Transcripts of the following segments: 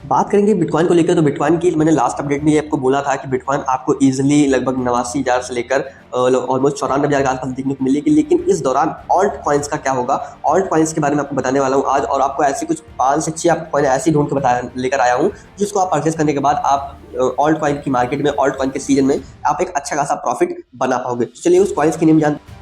बात करेंगे बिटकॉइन को लेकर, तो बिटकॉइन की मैंने लास्ट अपडेट में ये आपको बोला था कि बिटकॉइन आपको इजीली लगभग 89,000 से लेकर ऑलमोस्ट 94,000 के आसपास देखने को मिलेगी। लेकिन इस दौरान ऑल्ट कॉइन्स का क्या होगा, ऑल्ट कॉइन्स के बारे में आपको बताने वाला हूँ आज। और आपको ऐसी कुछ 5 से 6 आप कॉइन ऐसी ढूंढ के बताया लेकर आया हूँ जिसको आप परचेस करने के बाद आप ऑल्ट कॉइन की मार्केट में, ऑल्ट कॉइन के सीजन में आप एक अच्छा खासा प्रॉफिट बना पाओगे। तो चलिए उस कॉइन्स की नेम जानते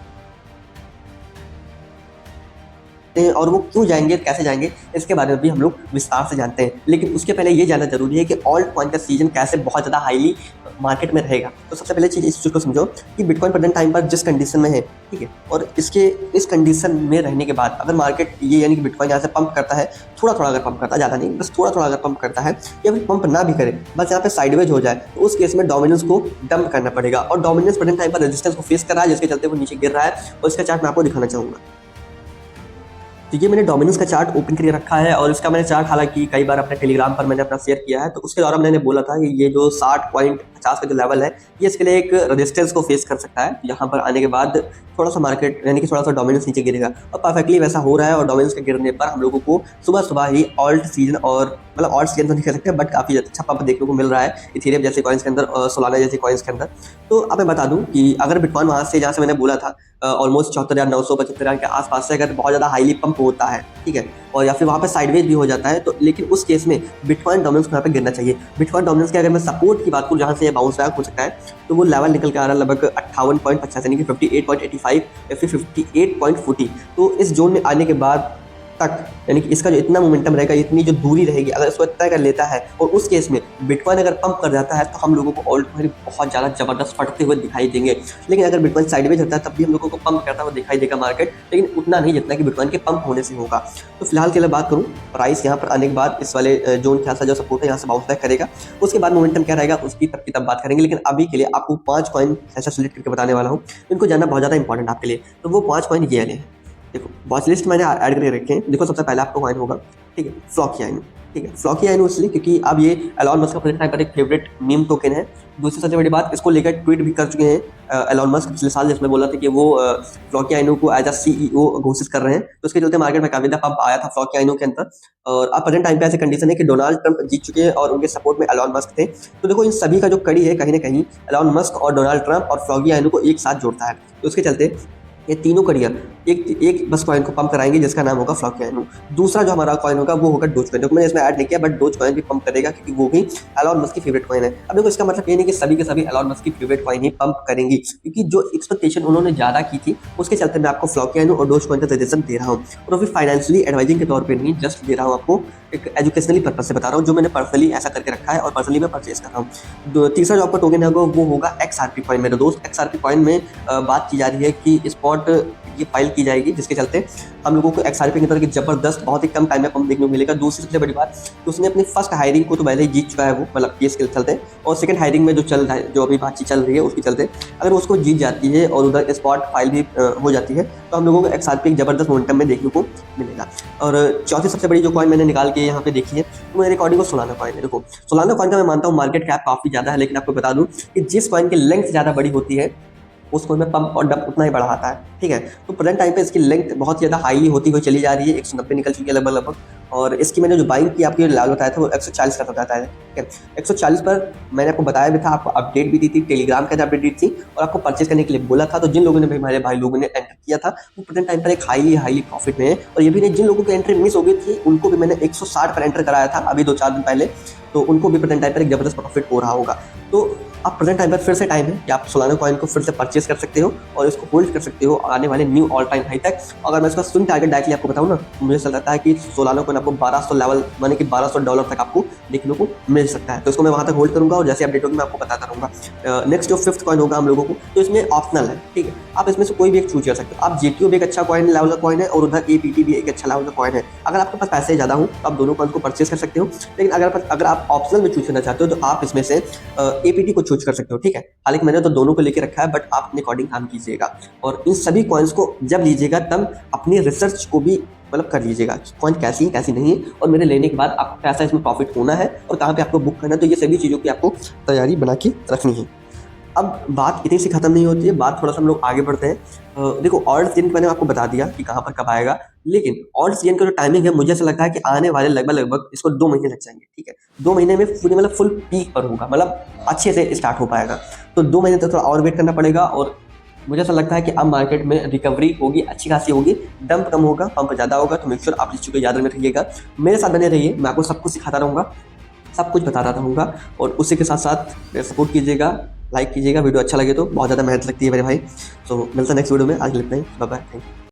हैं और वो क्यों जाएंगे, कैसे जाएंगे, इसके बारे में भी हम लोग विस्तार से जानते हैं। लेकिन उसके पहले ये जानना जरूरी है कि ऑल्ट कॉइन का सीजन कैसे बहुत ज़्यादा हाईली मार्केट में रहेगा। तो सबसे पहले चीज़ इस चीज़ को समझो कि बिटकॉइन प्रेजेंट टाइम पर जिस कंडीशन में है, ठीक है, और इसके इस कंडीशन में रहने के बाद अगर मार्केट ये यानी कि बिटकॉइन यहाँ से पंप करता है, थोड़ा थोड़ा अगर पंप करता है, ज़्यादा नहीं, बस थोड़ा थोड़ा अगर पंप करता है, या फिर पंप ना भी करे, बस यहाँ पे साइडवेज हो जाए, तो उस केस में डोमिनेंस को डंप करना पड़ेगा। और डोमिनेंस प्रेजेंट टाइम पर रेजिस्टेंस को फेस कर रहा है, जिसके चलते वो नीचे गिर रहा है। और इसका चार्ट मैं आपको दिखाना चाहूँगा। तो ये मैंने डोमिनेंस का चार्ट ओपन करके रखा है और इसका मैंने चार्ट हालांकि कई बार अपने टेलीग्राम पर मैंने अपना शेयर किया है। तो उसके दौरान मैंने बोला था कि ये जो 60.50 का जो लेवल है, ये इसके लिए एक रेजिस्टेंस को फेस कर सकता है। यहाँ पर आने के बाद थोड़ा सा मार्केट यानी कि थोड़ा सा डोमिनेंस नीचे गिरेगा और परफेक्टली वैसा हो रहा है। और डोमिनेंस के गिरने पर हम लोगों को सुबह सुबह ही ऑल्ट सीजन, और मतलब ऑल्ट सीजन तो नहीं कह सकते बट काफ़ी अच्छा पंप देखने को मिल रहा है इथेरियम जैसे कॉइन्स के अंदर और सोलाना जैसे कॉइन्स के अंदर। तो अब मैं बता दूं कि अगर बिटकॉइन वहाँ से, जहाँ से मैंने बोला था ऑलमोस्ट 74,900 75,000 के आसपास से अगर बहुत ज़्यादा हाईली पंप होता है, ठीक है, और या फिर वहाँ पे साइडवेज भी हो जाता है, तो लेकिन उस केस में बिटकॉइन डोमिनेंस को यहाँ पे गिरना चाहिए। बिटकॉइन डोमिनेंस के अगर मैं सपोर्ट की बात करूँ जहाँ से ये बाउंस बैक हो सकता है, तो वो लेवल निकल के आ रहा है लगभग 58.50 यानी कि 58.85 या फिर 58.40। तो इस जोन में आने के बाद तक यानी कि इसका जो इतना मोमेंटम रहेगा, इतनी जो दूरी रहेगी, अगर इसको तय कर लेता है और उस केस में बिटकॉइन अगर पंप कर जाता है, तो हम लोगों को ऑल्ट कॉइन बहुत ज़्यादा जबरदस्त फटते हुए दिखाई देंगे। लेकिन अगर बिटकॉइन साइडवेज रहता है तब भी हम लोगों को पंप करता हुआ दिखाई देगा मार्केट, लेकिन उतना नहीं जितना कि बिटकॉइन के पंप होने से होगा। तो फिलहाल के लिए बात करूँ, प्राइस यहाँ पर आने के बाद इस वाले जोन के आसपास जो सपोर्ट है यहाँ से बाउंस बैक करेगा। उसके बाद मोमेंटम क्या रहेगा उसकी तब की तब बात करेंगे। लेकिन अभी के लिए आपको 5 कॉइन ऐसा सिलेक्ट करके बताने वाला हूँ, इनको जानना बहुत ज़्यादा इंपॉर्टेंट आपके लिए। तो वो 5 कॉइन ये वाले हैं। देखो वॉच लिस्ट मैंने ऐड करके रखे हैं। देखो सबसे पहले आपको कॉइन होगा, ठीक है, फ्लॉकी आइनो। ठीक है, फ्लॉकी आइनो इसलिए क्योंकि अब ये एलॉन मस्क का प्रेजेंट टाइम पर एक फेवरेट मीम टोकन है। दूसरी सबसे बड़ी बात, इसको लेकर ट्वीट भी कर चुके हैं एलॉन मस्क पिछले साल, जिसमें बोला था कि वो फ्लॉकी आइनो को एज अ सीईओ घोषित कर रहे हैं। तो उसके चलते मार्केट में काफी ज्यादा पंप आया था फ्लॉकी आइनो के अंदर। और अब प्रेजेंट टाइम पे ऐसी कंडीशन है कि डोनाल्ड ट्रंप जीत चुके हैं और उनके सपोर्ट में एलॉन मस्क थे। तो देखो इन सभी का जो कड़ी है कहीं ना कहीं एलॉन मस्क और डोनाल्ड ट्रंप और फ्लॉकी आइनो को एक साथ जोड़ता है। तो उसके चलते ये तीनों कड़ियाँ एक बस कॉइन को पंप कराएंगे जिसका नाम होगा फ्लॉकी आइनो। दूसरा जो हमारा कॉइन होगा वो होगा डोज कॉइन, जो मैंने इसमें ऐड नहीं किया, बट डोज कॉइन भी पंप करेगा क्योंकि वो भी एलॉन मस्क की फेवरेट कॉइन है। अब देखो इसका मतलब ये नहीं कि सभी के सभी एलॉन मस्क की फेवरेट कॉइन ही पंप करेंगी, क्योंकि जो एक्सपेक्टेशन उन्होंने ज़्यादा की थी उसके चलते मैं आपको फ्लॉकी आइनो और डोज कॉइन का सजेशन दे रहा हूँ। और फिर फाइनेंशियली एडवाइजिंग के तौर पर नहीं, जस्ट दे रहा हूँ आपको, एक एजुकेशनली पर्पज से बता रहा हूँ, जो मैंने पर्सनली ऐसा करके रखा है और पर्सनली मैं परचेज कर रहा हूँ। तीसरा जो आपका टोकन होगा वो होगा XRP कॉइन। मेरे दोस्त XRP कॉइन में बात की जा रही है कि स्पॉट ये फाइल की जाएगी, जिसके चलते हम लोगों को XRP की तरह की जबरदस्त बहुत ही कम टाइम में पंप देखने को मिलेगा। दूसरी सबसे बड़ी बात, तो उसने अपनी फर्स्ट हायरिंग को तो पहले ही जीत चुका है वो, मतलब केस के चलते, और सेकंड हायरिंग में जो चल रहा है, जो अभी बातचीत चल रही है उसके चलते अगर उसको जीत जाती है और उधर स्पॉट फाइल भी हो जाती है, तो हम लोगों को XRP एक जबरदस्त मोमेंटम में देखने को मिलेगा। और चौथी सबसे बड़ी जो कॉइन मैंने निकाल के यहाँ पे देखी है, तो मेरे अकॉर्डिंग को सोलाना कॉइन है। देखो सोलाना कॉइन का मैं मानता हूँ मार्केट कैप काफी ज्यादा है, लेकिन आपको बता दूं कि जिस कॉइन की लेंथ ज्यादा बड़ी होती है उस कॉइन में पंप और डंप उतना ही बड़ा आता है। ठीक है, तो प्रेजेंट टाइम पे इसकी लेंथ बहुत ज़्यादा हाईली होती हुई चली जा रही है, 190 निकल चुकी है लगभग लगभग। और इसकी मैंने जो बाइंग की आपको लेवल बताया था वो 140 का बताया है। ठीक है, 140 पर मैंने आपको बताया भी था, आपको अपडेट भी दी थी, टेलीग्राम के अंदर अपडेट दी थी और आपको परचेज करने के लिए बोला था। तो जिन लोगों ने भी, हमारे भाई लोगों ने एंटर किया था, वो प्रेजेंट टाइम पर एक हाईली प्रॉफिट में है। और ये भी नहीं, जिन लोगों की एंट्री मिस हो गई थी उनको भी मैंने 160 पर एंटर कराया था अभी 2-4 दिन पहले, तो उनको भी प्रेजेंट टाइम पर एक जबरदस्त प्रॉफिट हो रहा होगा। तो अब प्रेजेंट टाइम पर फिर से टाइम है कि आप सोलाना कॉइन को फिर से परचेज कर सकते हो और इसको होल्ड कर सकते हो आने वाले न्यू ऑल टाइम हाई तक। अगर मैं इसका स्विंग टारगेट डायरेक्टली आपको बताऊं ना, तो मुझे लगता है कि सोलाना कॉइन आपको 1200 लेवल माने कि $1200 तक आपको देखने को मिल सकता है। तो इसको मैं वहां तक होल्ड करूंगा और जैसे अपडेट होगी मैं आपको बताता रहूंगा। नेक्स्ट जो फिफ्थ कॉइन होगा हम लोगों को, तो इसमें ऑप्शनल है। ठीक है, आप इसमें से कोई भी एक चूज कर सकते हो। आप GTO भी एक अच्छा कॉइन लेवल का कॉइन है और उधर APT भी एक अच्छा लेवल का कॉइन है। अगर आपके पास पैसे ज़्यादा हो तो आप दोनों कॉइन को परचेज कर सकते हो, लेकिन अगर आप ऑप्शनल में चूज करना चाहते हो तो आप इसमें से APT को चूज कर सकते हो। ठीक है, हालांकि मैंने तो दोनों को लेकर रखा है, बट आप अपने अकॉर्डिंग काम कीजिएगा। और इन सभी कॉइन्स को जब लीजिएगा तब अपनी रिसर्च को भी मतलब कर लीजिएगा, कॉइन कैसी है कैसी नहीं है, और मेरे लेने के बाद आपको कैसा इसमें प्रॉफिट होना है और कहाँ पे आपको बुक करना है। तो ये सभी चीज़ों की आपको तैयारी बना के रखनी है। अब बात इतनी सी खत्म नहीं होती है, बात थोड़ा सा हम लोग आगे बढ़ते हैं। देखो ऑल्ट सीजन मैंने आपको बता दिया कि कहाँ पर कब आएगा। लेकिन ऑल्ट सीजन का जो टाइमिंग है मुझे ऐसा लगता है कि आने वाले लगभग इसको 2 महीने लग जाएंगे, ठीक है। 2 महीने में पूरी मतलब फुल पीक पर होगा, मतलब अच्छे से स्टार्ट हो पाएगा। तो 2 महीने तक थोड़ा और वेट करना पड़ेगा और मुझे ऐसा लगता है कि अब मार्केट में रिकवरी होगी, अच्छी खासी होगी, डंप कम होगा, पंप ज़्यादा होगा। तो मेक श्योर आप इस चीज़ को याद में रखिएगा, मेरे साथ बने रहिए, मैं आपको सब कुछ सिखाता रहूँगा, सब कुछ बताता रहूँगा। और उसी के साथ साथ सपोर्ट कीजिएगा, लाइक कीजिएगा, वीडियो अच्छा लगे तो, बहुत ज़्यादा मेहनत लगती है मेरे भाई। तो मिलता है नेक्स्ट वीडियो में, आज के लिए इतना ही, बाय बाय, थैंक यू।